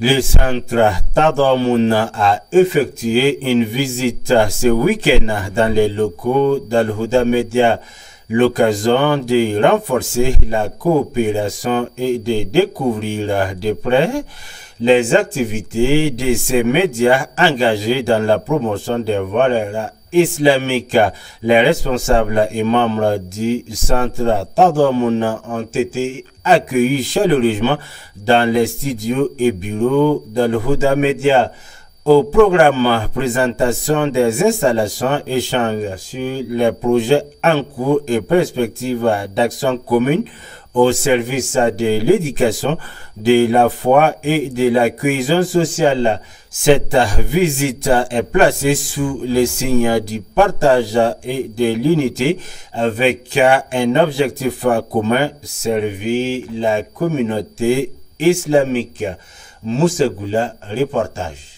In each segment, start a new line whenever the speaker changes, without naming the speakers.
Le centre Tadamoun a effectué une visite ce week-end dans les locaux d'Al-Huda Media, l'occasion de renforcer la coopération et de découvrir de près les activités de ces médias engagés dans la promotion des valeurs islamiques. Les responsables et membres du centre Tadamoun ont été accueillis chaleureusement dans les studios et bureaux d'Al-Huda Media. Au programme, présentation des installations, échanges sur les projets en cours et perspectives d'action commune au service de l'éducation, de la foi et de la cohésion sociale. Cette visite est placée sous le signe du partage et de l'unité avec un objectif commun, servir la communauté islamique. Moussa Goula, reportage.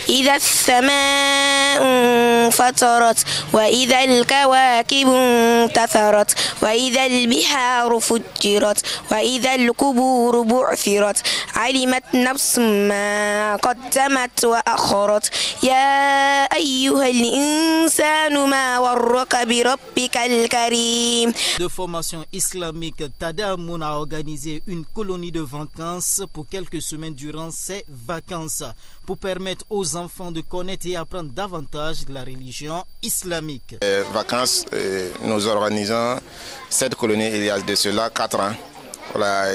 إذا السماء انفطرت وإذا الكواكب انتثرت وإذا البحار فجرت وإذا القبور بعثرت علمت نفس ما قدمت وأخرت يا أيها الإنسان ما غرك بربك الكريم.
De formation islamique, Tadamoun a organisé une colonie de vacances pour quelques semaines durant ces vacances pour permettre aux enfants de connaître et apprendre davantage de la religion islamique.
Vacances, nous organisons cette colonie il y a de cela 4 ans. Voilà,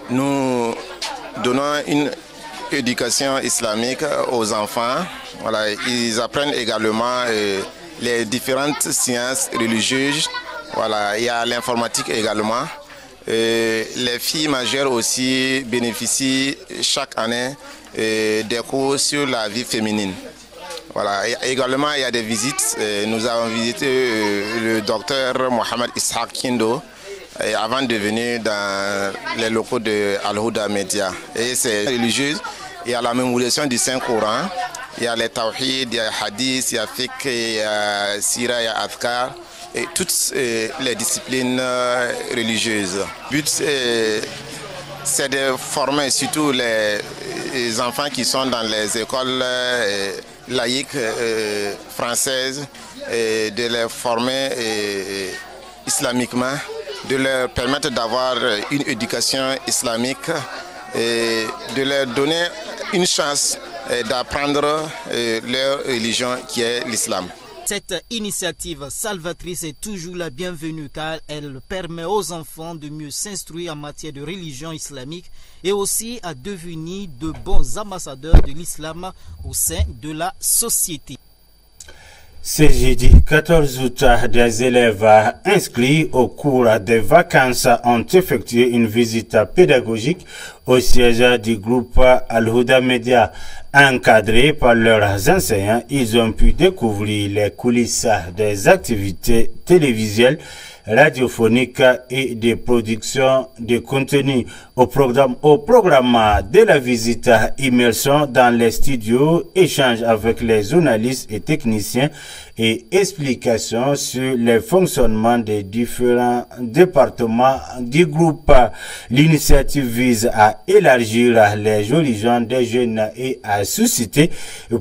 nous donnons une éducation islamique aux enfants. Voilà, ils apprennent également les différentes sciences religieuses. Voilà, il y a l'informatique également. Les filles majeures aussi bénéficient chaque année des cours sur la vie féminine. Voilà. Et également, il y a des visites. Nous avons visité le docteur Mohamed Ishaq Kindo avant de venir dans les locaux de Al-Huda Media. Et c'est religieux. Il y a la mémorisation du Saint-Coran. Il y a les tawhid, il y a hadith, il y a fiqh, il y a sira, il y a adhkar. Et toutes les disciplines religieuses. Le but, c'est de former surtout les enfants qui sont dans les écoles laïques françaises, et de les former islamiquement, de leur permettre d'avoir une éducation islamique et de leur donner une chance d'apprendre leur religion qui est l'islam.
Cette initiative salvatrice est toujours la bienvenue car elle permet aux enfants de mieux s'instruire en matière de religion islamique et aussi à devenir de bons ambassadeurs de l'islam au sein de la société.
Ce jeudi 14 août, des élèves inscrits au cours des vacances ont effectué une visite pédagogique au siège du groupe Al-Huda Media. Encadrés par leurs enseignants, ils ont pu découvrir les coulisses des activités télévisuelles, radiophoniques et des productions de contenu. Au programme de la visite, immersion dans les studios, échange avec les journalistes et techniciens et explications sur le fonctionnement des différents départements du groupe. L'initiative vise à élargir les horizons des jeunes et à susciter,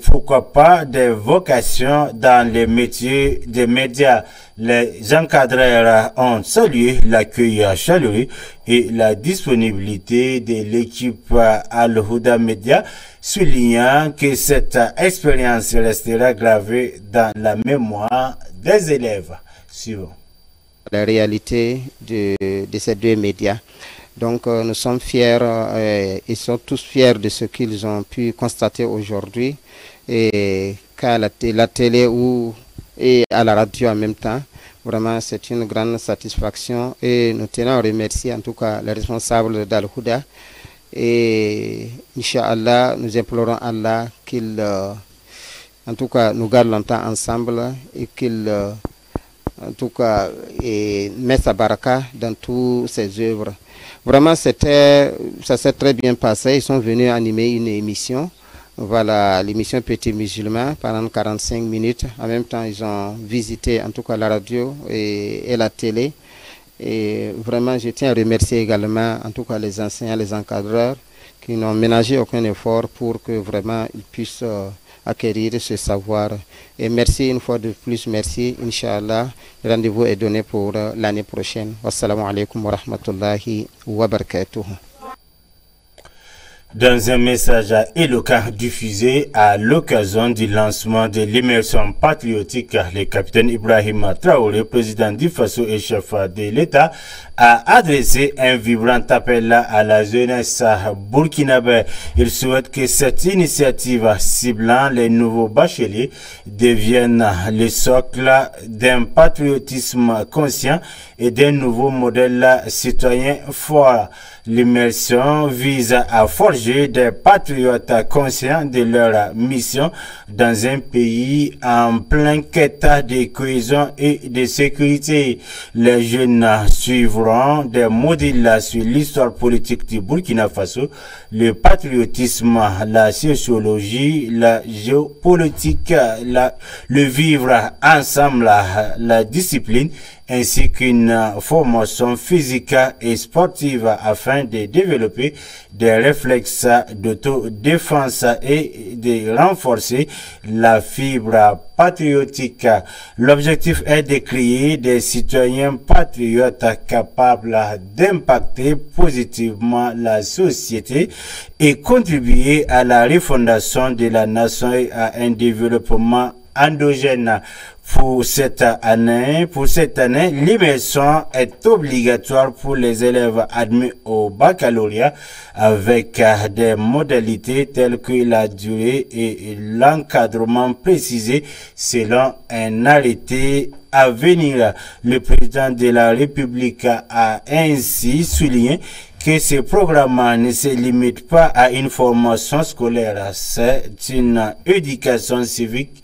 pourquoi pas, des vocations dans les métiers des médias. Les encadreurs ont salué l'accueil chaleureux et la disponibilité de l'équipe Al-Huda Media, soulignant que cette expérience restera gravée dans la mémoire des élèves. Suivant.
La réalité de ces deux médias. Donc nous sommes fiers, ils sont tous fiers de ce qu'ils ont pu constater aujourd'hui, et qu'à la télé et à la radio en même temps. Vraiment, c'est une grande satisfaction et nous tenons à remercier en tout cas les responsables d'Al-Huda. Et Inch'Allah, nous implorons Allah qu'il en tout cas nous garde longtemps ensemble et qu'il en tout cas mette sa baraka dans toutes ses œuvres. Vraiment, ça s'est très bien passé. Ils sont venus animer une émission. Voilà, l'émission Petit Musulman pendant 45 minutes. En même temps, ils ont visité en tout cas la radio et la télé. Et vraiment, je tiens à remercier également en tout cas les enseignants, les encadreurs qui n'ont ménagé aucun effort pour que vraiment ils puissent acquérir ce savoir. Et merci une fois de plus, merci, Inch'Allah. Rendez-vous est donné pour l'année prochaine. Wassalamu alaikum wa rahmatullahi wa barakatuh.
Dans un message éloquent diffusé à l'occasion du lancement de l'immersion patriotique, le capitaine Ibrahim Traoré, président du Faso et chef de l'État, a adressé un vibrant appel à la jeunesse burkinabé. Il souhaite que cette initiative ciblant les nouveaux bacheliers devienne le socle d'un patriotisme conscient et d'un nouveau modèle citoyen fort. L'immersion vise à forger des patriotes conscients de leur mission dans un pays en plein quête de cohésion et de sécurité. Les jeunes suivront des modèles sur l'histoire politique du Burkina Faso, le patriotisme, la sociologie, la géopolitique, le vivre ensemble, la discipline, ainsi qu'une formation physique et sportive afin de développer des réflexes d'autodéfense et de renforcer la fibre patriotique. L'objectif est de créer des citoyens patriotes capables d'impacter positivement la société et contribuer à la refondation de la nation et à un développement endogène. Pour cette année, l'immersion est obligatoire pour les élèves admis au baccalauréat avec des modalités telles que la durée et l'encadrement précisés selon un arrêté à venir. Le président de la République a ainsi souligné que ce programme ne se limite pas à une formation scolaire, c'est une éducation civique,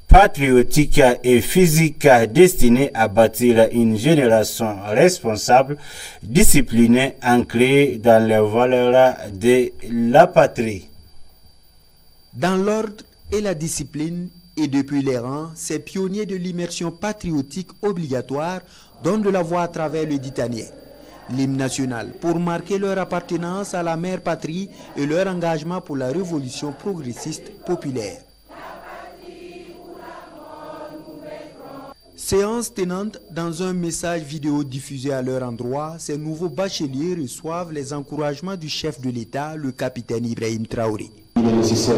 patriotique et physique destinée à bâtir une génération responsable, disciplinée, ancrée dans les valeurs de la patrie.
Dans l'ordre et la discipline, et depuis les rangs, ces pionniers de l'immersion patriotique obligatoire donnent de la voix à travers le ditanier, l'hymne national, pour marquer leur appartenance à la mère patrie et leur engagement pour la révolution progressiste populaire. Séance tenante dans un message vidéo diffusé à leur endroit, ces nouveaux bacheliers reçoivent les encouragements du chef de l'État, le capitaine Ibrahim Traoré.
Il est nécessaire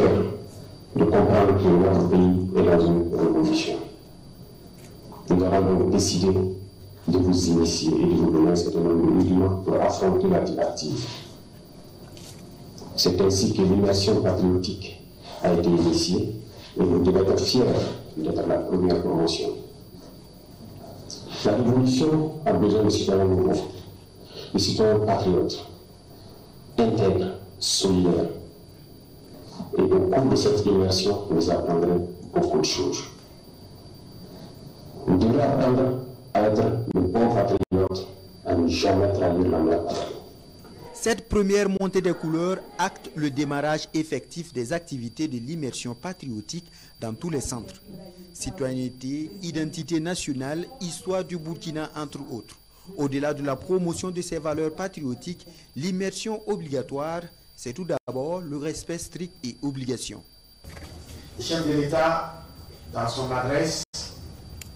de comprendre que notre pays est dans une révolution. Nous avons donc décidé de vous initier et de vous donner un certain nombre de rudiments pour affronter l'alternative. C'est ainsi que l'immersion patriotique a été initiée et nous devons être fiers d'être la première promotion. La révolution a besoin de citoyens nouveaux, de citoyens patriotes, intègres, solidaires. Et au cours de cette immersion, vous apprendrez beaucoup de choses. Vous devrez apprendre à être le bon patriote, à ne jamais trahir la mère patrie.
Cette première montée des couleurs acte le démarrage effectif des activités de l'immersion patriotique dans tous les centres. Citoyenneté, identité nationale, histoire du Burkina, entre autres. Au-delà de la promotion de ces valeurs patriotiques, l'immersion obligatoire, c'est tout d'abord le respect strict et obligation.
Le chef de l'État, dans son adresse,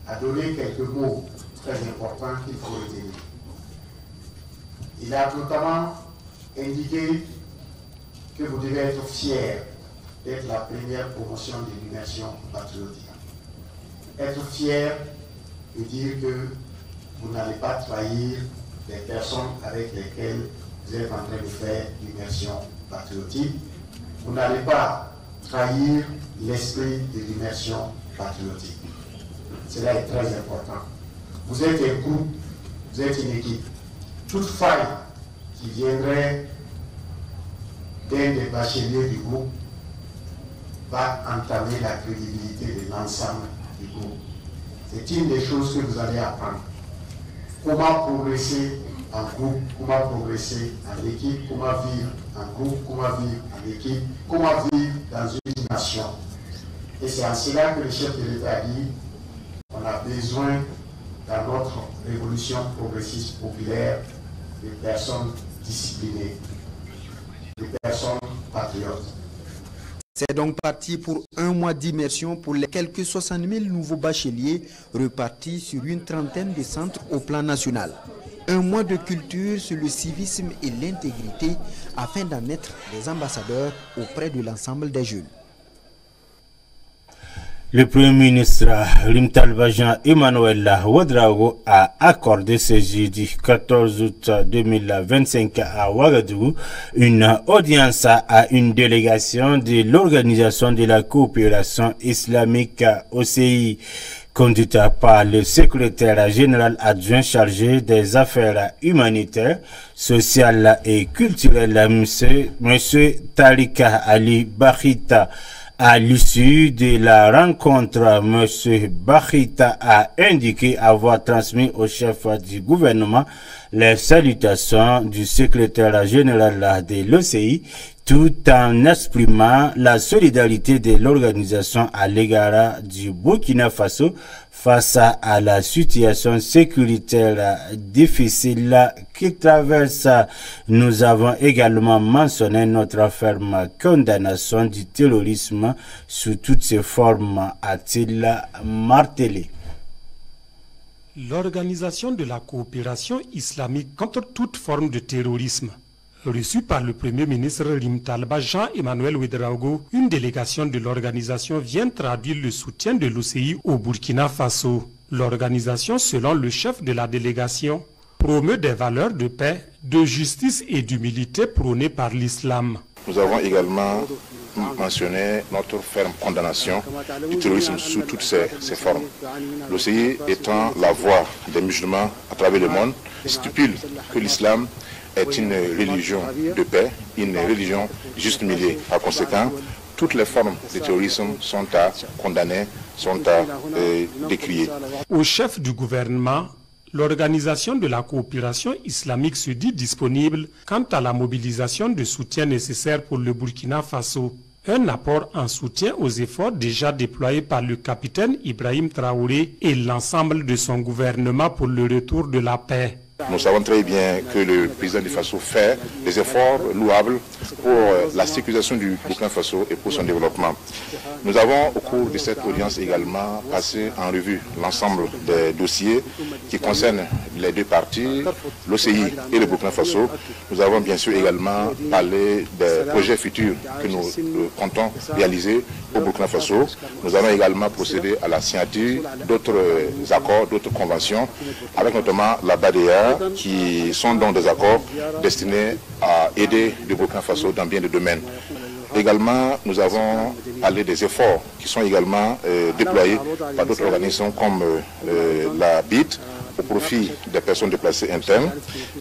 a donné quelques mots très importants qu'il faut retenir. Il a notamment indiqué que vous devez être fiers d'être la première promotion de l'immersion patriotique. Être fier veut dire que vous n'allez pas trahir les personnes avec lesquelles vous êtes en train de faire l'immersion patriotique. Vous n'allez pas trahir l'esprit de l'immersion patriotique. Cela est très important. Vous êtes un groupe, vous êtes une équipe. Toute faille qui viendrait d'un des bacheliers du groupe va entamer la crédibilité de l'ensemble du groupe. C'est une des choses que vous allez apprendre. Comment progresser en groupe, comment progresser en équipe, comment vivre en groupe, comment vivre en équipe, comment vivre dans une nation. Et c'est en cela que le chef de l'État dit qu'on a besoin, dans notre révolution progressiste populaire, de personnes disciplinées. de personnes patriotes.
C'est donc parti pour un mois d'immersion pour les quelques 60 000 nouveaux bacheliers repartis sur une trentaine de centres au plan national. Un mois de culture sur le civisme et l'intégrité afin d'en être des ambassadeurs auprès de l'ensemble des jeunes.
Le Premier ministre Limtalba Jean-Emmanuel Ouedraogo a accordé ce jeudi 14 août 2025 à Ouagadougou une audience à une délégation de l'Organisation de la coopération islamique OCI, conduite par le secrétaire général adjoint chargé des affaires humanitaires, sociales et culturelles, M. Tarika Ali Bakhita. À l'issue de la rencontre, M. Bakhita a indiqué avoir transmis au chef du gouvernement les salutations du secrétaire général de l'OCI, tout en exprimant la solidarité de l'organisation à l'égard du Burkina Faso face à la situation sécuritaire difficile qu'il traverse. Nous avons également mentionné notre ferme condamnation du terrorisme sous toutes ses formes, a-t-il martelé.
L'Organisation de la coopération islamique contre toute forme de terrorisme, reçue par le Premier ministre Limtalba Jean-Emmanuel Ouedraogo, une délégation de l'organisation vient traduire le soutien de l'OCI au Burkina Faso. L'organisation, selon le chef de la délégation, promeut des valeurs de paix, de justice et d'humilité prônées par l'islam.
Nous avons également mentionné notre ferme condamnation du terrorisme sous toutes ses formes. L'OCI étant la voix des musulmans à travers le monde, stipule que l'islam est une religion de paix, une religion juste milieu. Par conséquent, toutes les formes de terrorisme sont à condamner, sont à décrier.
Au chef du gouvernement, l'Organisation de la coopération islamique se dit disponible quant à la mobilisation de soutien nécessaire pour le Burkina Faso. Un apport en soutien aux efforts déjà déployés par le capitaine Ibrahim Traoré et l'ensemble de son gouvernement pour le retour de la paix.
Nous savons très bien que le président du Faso fait des efforts louables pour la sécurisation du Burkina Faso et pour son développement. Nous avons au cours de cette audience également passé en revue l'ensemble des dossiers qui concernent les deux parties, l'OCI et le Burkina Faso. Nous avons bien sûr également parlé des projets futurs que nous comptons réaliser au Burkina Faso. Nous avons également procédé à la signature d'autres accords, d'autres conventions, avec notamment la BADEA, qui sont donc des accords destinés à aider le Burkina Faso dans bien des domaines. Également, nous avons parlé des efforts qui sont également déployés par d'autres organisations comme la BID au profit des personnes déplacées internes.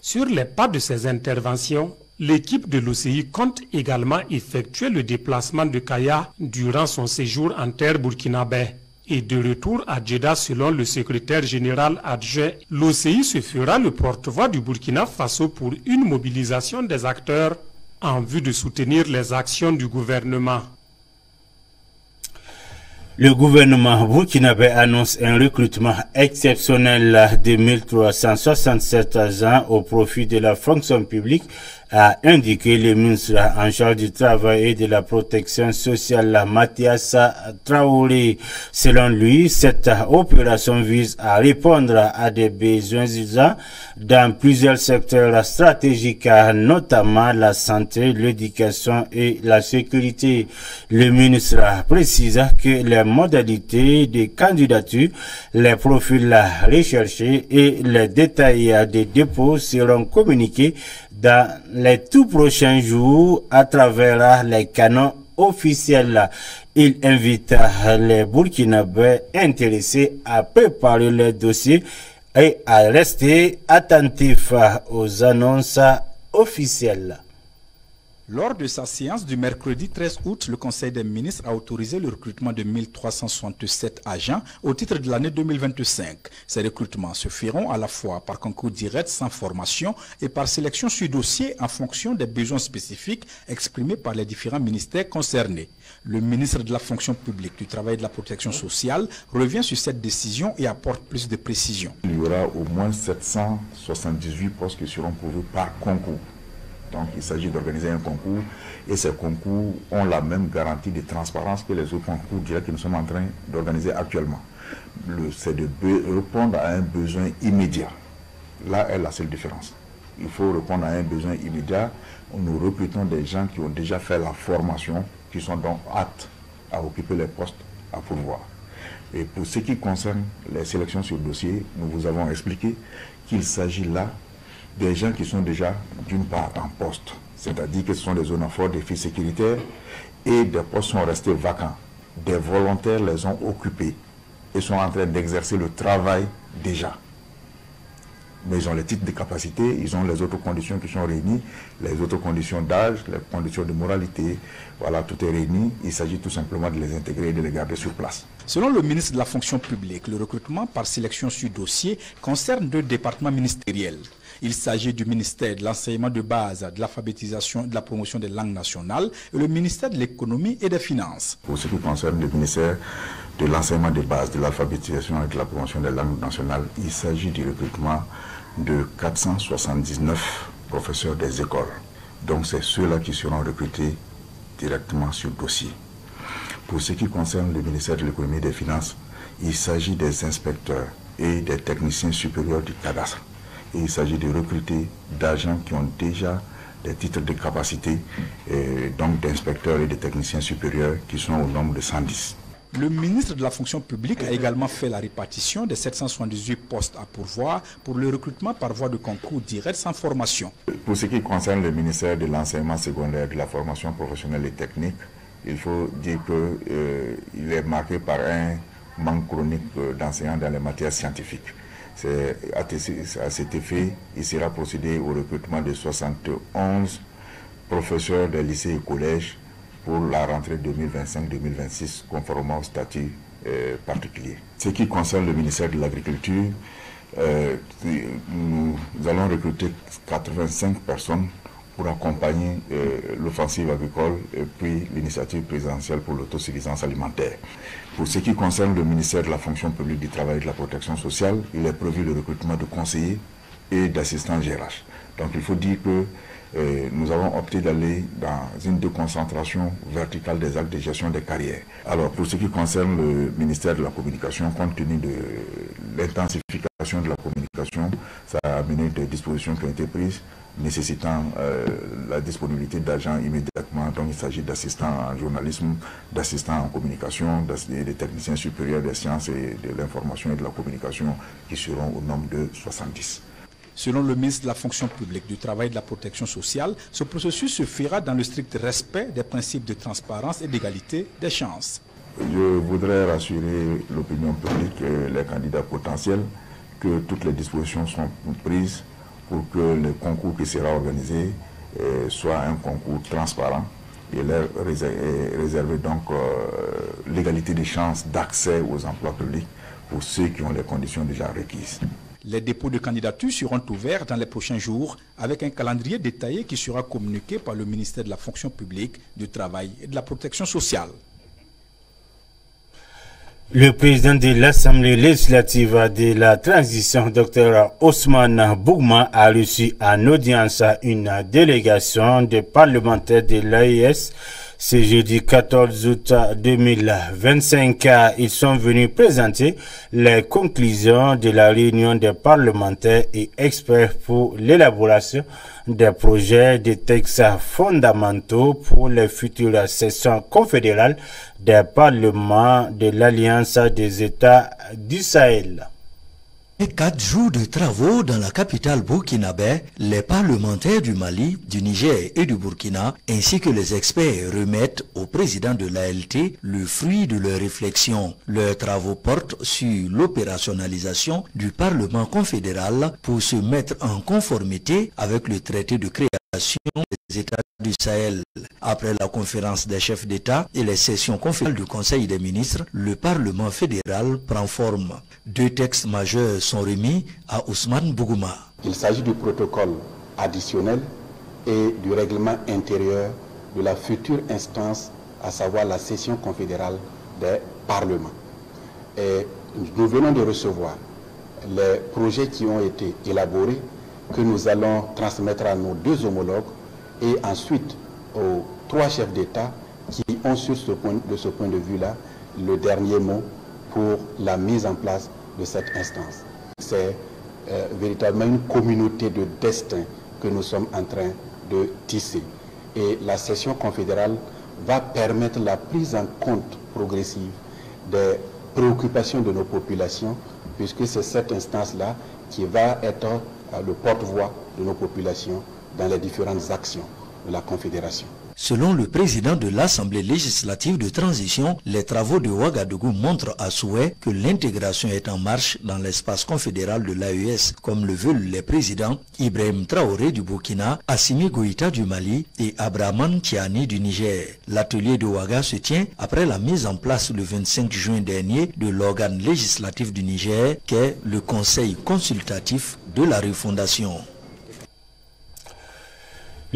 Sur les pas de ces interventions, l'équipe de l'OCI compte également effectuer le déplacement de Kaya durant son séjour en terre burkinabé. Et de retour à Djeddah, selon le secrétaire général adjoint, l'OCI se fera le porte-voix du Burkina Faso pour une mobilisation des acteurs en vue de soutenir les actions du gouvernement.
Le gouvernement burkinabé annonce un recrutement exceptionnel de 1367 agents au profit de la fonction publique, a indiqué le ministre en charge du travail et de la protection sociale, Mathias Traoré. Selon lui, cette opération vise à répondre à des besoins urgents dans plusieurs secteurs stratégiques, notamment la santé, l'éducation et la sécurité. Le ministre précise que les modalités de candidature, les profils recherchés et les détails des dépôts seront communiqués dans les tout prochains jours à travers les canaux officiels. Il invite les Burkinabés intéressés à préparer leurs dossiers et à rester attentifs aux annonces officielles.
Lors de sa séance du mercredi 13 août, le Conseil des ministres a autorisé le recrutement de 1367 agents au titre de l'année 2025. Ces recrutements se feront à la fois par concours direct sans formation et par sélection sur dossier en fonction des besoins spécifiques exprimés par les différents ministères concernés. Le ministre de la fonction publique, du travail et de la protection sociale revient sur cette décision et apporte plus de précisions.
Il y aura au moins 778 postes qui seront pourvus par concours.
Donc il s'agit d'organiser un concours et ces concours ont la même garantie de transparence que les autres concours directs que nous sommes en train d'organiser actuellement. C'est de répondre à un besoin immédiat. Là est la seule différence. Il faut répondre à un besoin immédiat. Nous recrutons des gens qui ont déjà fait la formation, qui sont donc aptes à occuper les postes à pourvoir. Et pour ce qui concerne les sélections sur dossier, nous vous avons expliqué qu'il s'agit là des gens qui sont déjà d'une part en poste, c'est-à-dire que ce sont des zones à fort défi sécuritaire et des postes sont restés vacants. Des volontaires les ont occupés et sont en train d'exercer le travail déjà. Mais ils ont les titres de capacité, ils ont les autres conditions qui sont réunies, les autres conditions d'âge, les conditions de moralité, voilà, tout est réuni. Il s'agit tout simplement de les intégrer et de les garder sur place.
Selon le ministre de la fonction publique, le recrutement par sélection sur dossier concerne 2 départements ministériels. Il s'agit du ministère de l'enseignement de base, de l'alphabétisation et de la promotion des langues nationales et le ministère de l'économie et des finances.
Pour ce qui concerne le ministère de l'enseignement de base, de l'alphabétisation et de la promotion des langues nationales, il s'agit du recrutement de 479 professeurs des écoles. Donc c'est ceux-là qui seront recrutés directement sur dossier. Pour ce qui concerne le ministère de l'économie et des finances, il s'agit des inspecteurs et des techniciens supérieurs du cadastre. Et il s'agit de recruter d'agents qui ont déjà des titres de capacité, et donc d'inspecteurs et de techniciens supérieurs qui sont au nombre de 110.
Le ministre de la fonction publique a également fait la répartition des 778 postes à pourvoir pour le recrutement par voie de concours direct sans formation.
Pour ce qui concerne le ministère de l'enseignement secondaire, de la formation professionnelle et technique, il faut dire qu'il est marqué par un manque chronique d'enseignants dans les matières scientifiques. À cet effet, il sera procédé au recrutement de 71 professeurs des lycées et collèges pour la rentrée 2025-2026, conformément au statut particulier. Ce qui concerne le ministère de l'Agriculture, nous allons recruter 85 personnes pour accompagner l'offensive agricole et puis l'initiative présidentielle pour l'autosuffisance alimentaire. Pour ce qui concerne le ministère de la fonction publique, du travail et de la protection sociale, il est prévu le recrutement de conseillers et d'assistants GRH. Donc il faut dire que nous avons opté d'aller dans une déconcentration verticale des actes de gestion des carrières. Alors pour ce qui concerne le ministère de la communication, compte tenu de l'intensification de la communication, ça a amené des dispositions qui ont été prises nécessitant la disponibilité d'agents immédiatement. Donc il s'agit d'assistants en journalisme, d'assistants en communication, des techniciens supérieurs des sciences et de l'information et de la communication qui seront au nombre de 70.
Selon le ministre de la fonction publique, du travail et de la protection sociale, ce processus se fera dans le strict respect des principes de transparence et d'égalité des chances.
Je voudrais rassurer l'opinion publique et les candidats potentiels que toutes les dispositions sont prises pour que le concours qui sera organisé soit un concours transparent et réserver donc l'égalité des chances d'accès aux emplois publics pour ceux qui ont les conditions déjà requises.
Les dépôts de candidatures seront ouverts dans les prochains jours avec un calendrier détaillé qui sera communiqué par le ministère de la fonction publique, du travail et de la protection sociale.
Le président de l'Assemblée législative de la transition, Dr Ousmane Bougma, a reçu en audience une délégation des parlementaires de l'AES. Ce jeudi 14 août 2025, ils sont venus présenter les conclusions de la réunion des parlementaires et experts pour l'élaboration des projets de textes fondamentaux pour les futures sessions confédérales des parlements de l'Alliance des États du Sahel.
Après 4 jours de travaux dans la capitale burkinabé, les parlementaires du Mali, du Niger et du Burkina, ainsi que les experts remettent au président de l'ALT le fruit de leurs réflexions. Leurs travaux portent sur l'opérationnalisation du Parlement confédéral pour se mettre en conformité avec le traité de création des États du Sahel. Après la conférence des chefs d'État et les sessions confédérales du Conseil des ministres, le Parlement fédéral prend forme. 2 textes majeurs sont remis à Ousmane Bougma.
Il s'agit du protocole additionnel et du règlement intérieur de la future instance, à savoir la session confédérale des parlements. Et nous venons de recevoir les projets qui ont été élaborés, que nous allons transmettre à nos 2 homologues et ensuite aux 3 chefs d'État qui ont de ce point de vue-là le dernier mot pour la mise en place de cette instance. C'est véritablement une communauté de destin que nous sommes en train de tisser. Et la session confédérale va permettre la prise en compte progressive des préoccupations de nos populations, puisque c'est cette instance-là qui va être le porte-voix de nos populations dans les différentes actions de la Confédération.
Selon le président de l'Assemblée législative de transition, les travaux de Ouagadougou montrent à souhait que l'intégration est en marche dans l'espace confédéral de l'AES, comme le veulent les présidents Ibrahim Traoré du Burkina, Assimi Goïta du Mali et Abraman Tiani du Niger. L'atelier de Ouaga se tient après la mise en place le 25 juin dernier de l'organe législatif du Niger, qu'est le Conseil consultatif de la refondation.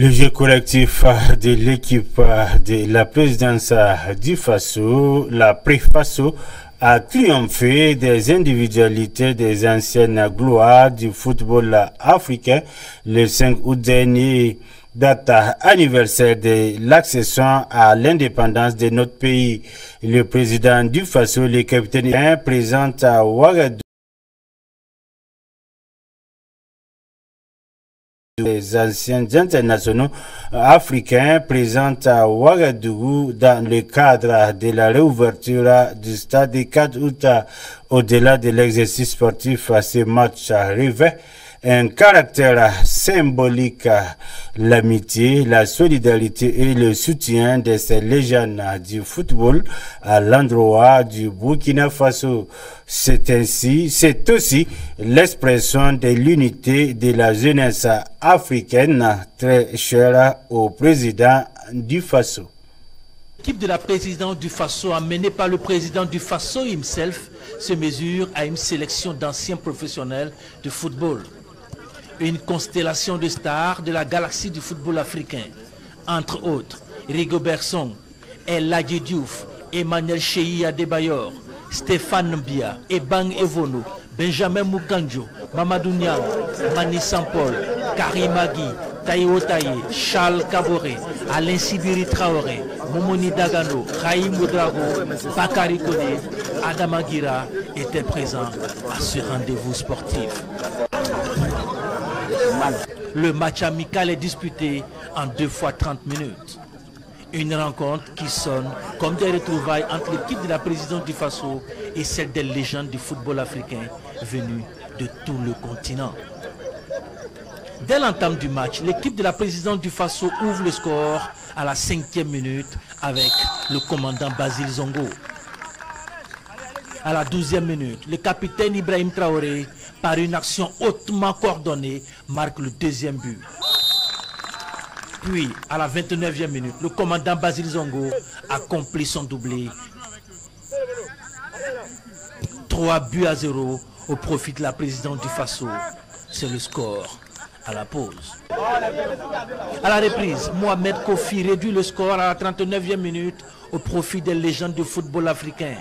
Le jeu collectif de l'équipe de la présidence du FASO, la Pré-FASO, a triomphé des individualités des anciennes gloires du football africain le 5 août dernier, date anniversaire de l'accession à l'indépendance de notre pays. Le président du FASO, le capitaine présente à Ouagadougou les anciens internationaux africains présents à Ouagadougou dans le cadre de la réouverture du stade du 4 août. Au-delà de l'exercice sportif, ce match revêt un caractère symbolique, l'amitié, la solidarité et le soutien de ces légendes du football à l'endroit du Burkina Faso. C'est aussi l'expression de l'unité de la jeunesse africaine, très chère au président du Faso.
L'équipe de la présidence du Faso, amenée par le président du Faso himself, se mesure à une sélection d'anciens professionnels de football. Une constellation de stars de la galaxie du football africain. Entre autres, Rigobert Song, El Hadji Diouf, Emmanuel Cheyi Adebayor, Stéphane Mbia, Ebang Evono, Benjamin Mukanjo, Mamadou Niang, Mani Sampol, Karim Agui, Taïwo Taye, Charles Kaboré, Alain Sibiri Traoré, Momoni Dagano, Raïm Oudrago, Bakary Koné, Adama Gira étaient présents à ce rendez-vous sportif. Le match amical est disputé en 2 fois 30 minutes. Une rencontre qui sonne comme des retrouvailles entre l'équipe de la présidence du Faso et celle des légendes du football africain venues de tout le continent. Dès l'entame du match, l'équipe de la présidence du Faso ouvre le score à la 5e minute avec le commandant Basile Zongo. À la 12e minute, le capitaine Ibrahim Traoré, par une action hautement coordonnée, marque le 2e but. Puis, à la 29e minute, le commandant Basile Zongo accomplit son doublé. 3-0 au profit de la présidence du Faso. C'est le score à la pause. À la reprise, Mohamed Kofi réduit le score à la 39e minute au profit des légendes du football africain.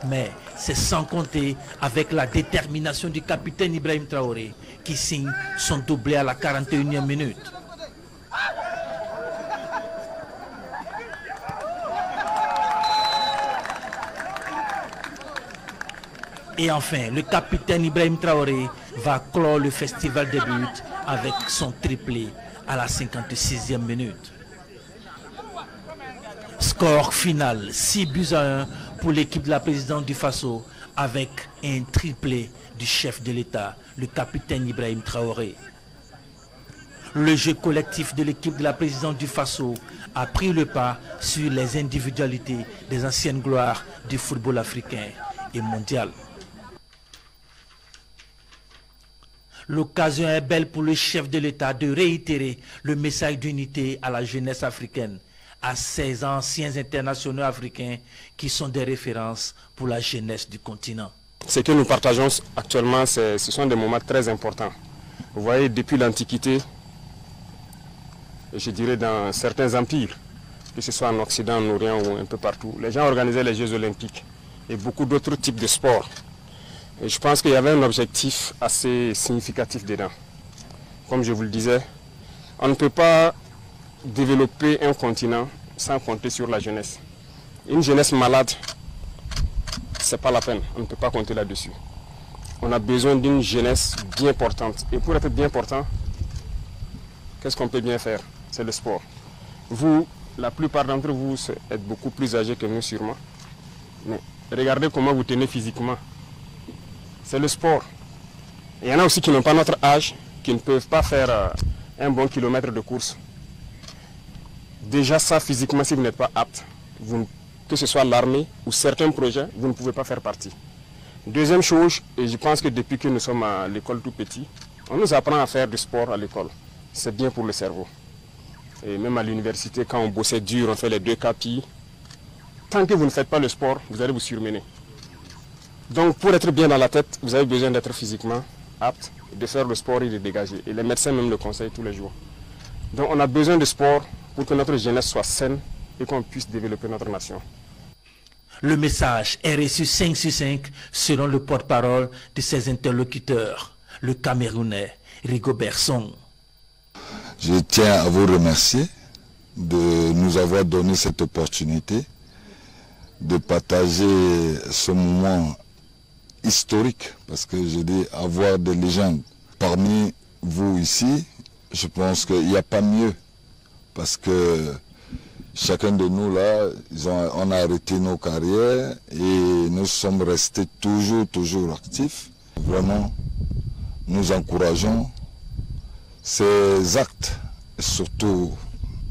Mais c'est sans compter avec la détermination du capitaine Ibrahim Traoré qui signe son doublé à la 41e minute. Et enfin, le capitaine Ibrahim Traoré va clore le festival des buts avec son triplé à la 56e minute. Score final 6-1 pour l'équipe de la présidence du Faso avec un triplé du chef de l'État, le capitaine Ibrahim Traoré. Le jeu collectif de l'équipe de la présidence du Faso a pris le pas sur les individualités des anciennes gloires du football africain et mondial. L'occasion est belle pour le chef de l'État de réitérer le message d'unité à la jeunesse africaine, à ces anciens internationaux africains qui sont des références pour la jeunesse du continent.
Ce que nous partageons actuellement, ce sont des moments très importants. Vous voyez, depuis l'Antiquité, et je dirais dans certains empires, que ce soit en Occident, en Orient ou un peu partout, les gens organisaient les Jeux olympiques et beaucoup d'autres types de sports. Et je pense qu'il y avait un objectif assez significatif dedans. Comme je vous le disais, On ne peut pas développer un continent sans compter sur la jeunesse. Une jeunesse malade, c'est pas la peine, on ne peut pas compter là-dessus. On a besoin d'une jeunesse bien portante. Et pour être bien portant, qu'est-ce qu'on peut bien faire? C'est le sport. Vous, la plupart d'entre vous êtes beaucoup plus âgés que nous sûrement. Mais regardez comment vous tenez physiquement. C'est le sport. Il y en a aussi qui n'ont pas notre âge, qui ne peuvent pas faire un bon kilomètre de course. Déjà ça, physiquement, si vous n'êtes pas apte, que ce soit l'armée ou certains projets, vous ne pouvez pas faire partie. Deuxième chose, et je pense que depuis que nous sommes à l'école tout petit, on nous apprend à faire du sport à l'école. C'est bien pour le cerveau. Et même à l'université, quand on bossait dur, on fait les 2 KPI. Tant que vous ne faites pas le sport, vous allez vous surmener. Donc pour être bien dans la tête, vous avez besoin d'être physiquement apte, de faire le sport et de dégager. Et les médecins même le conseillent tous les jours. Donc on a besoin de sport pour que notre jeunesse soit saine et qu'on puisse développer notre nation.
Le message est reçu 5 sur 5 selon le porte-parole de ses interlocuteurs, le Camerounais Rigobert Song.
Je tiens à vous remercier de nous avoir donné cette opportunité de partager ce moment historique, parce que je dis avoir des légendes parmi vous ici, je pense qu'il n'y a pas mieux, parce que chacun de nous là, on a arrêté nos carrières et nous sommes restés toujours actifs. Vraiment, nous encourageons ces actes, et surtout,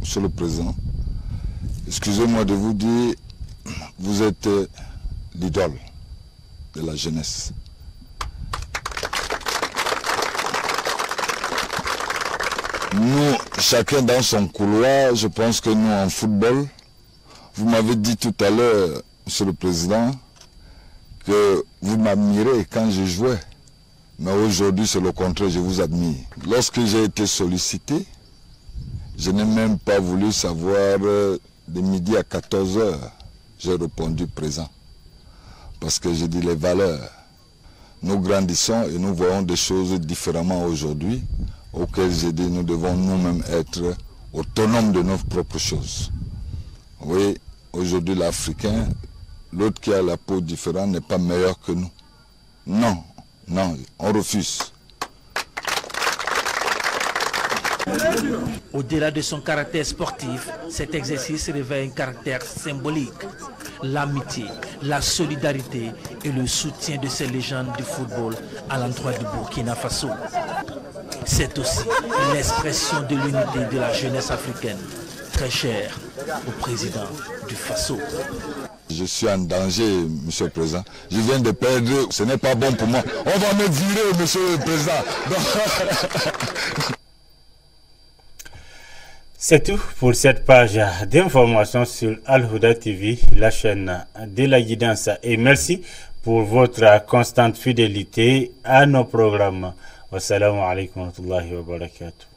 Monsieur le Président, excusez-moi de vous dire, vous êtes l'idole de la jeunesse. Nous, chacun dans son couloir, je pense que nous en football, vous m'avez dit tout à l'heure, Monsieur le Président, que vous m'admirez quand je jouais. Mais aujourd'hui, c'est le contraire, je vous admire. Lorsque j'ai été sollicité, je n'ai même pas voulu savoir de midi à 14 h. J'ai répondu présent. Parce que j'ai dit les valeurs. Nous grandissons et nous voyons des choses différemment aujourd'hui, auxquelles j'ai dit nous devons nous-mêmes être autonomes de nos propres choses. Oui, aujourd'hui l'Africain, l'autre qui a la peau différente n'est pas meilleur que nous. Non, on refuse.
Au-delà de son caractère sportif, cet exercice revêt un caractère symbolique. L'amitié, la solidarité et le soutien de ces légendes du football à l'endroit du Burkina Faso. C'est aussi l'expression de l'unité de la jeunesse africaine, très chère au président du Faso.
Je suis en danger, Monsieur le Président. Je viens de perdre, ce n'est pas bon pour moi. On va me virer, Monsieur le Président.
C'est tout pour cette page d'information sur Al-Huda TV, la chaîne de la guidance. Et merci pour votre constante fidélité à nos programmes. Wassalamu alaikum wa rahmatullahi wa barakatuh.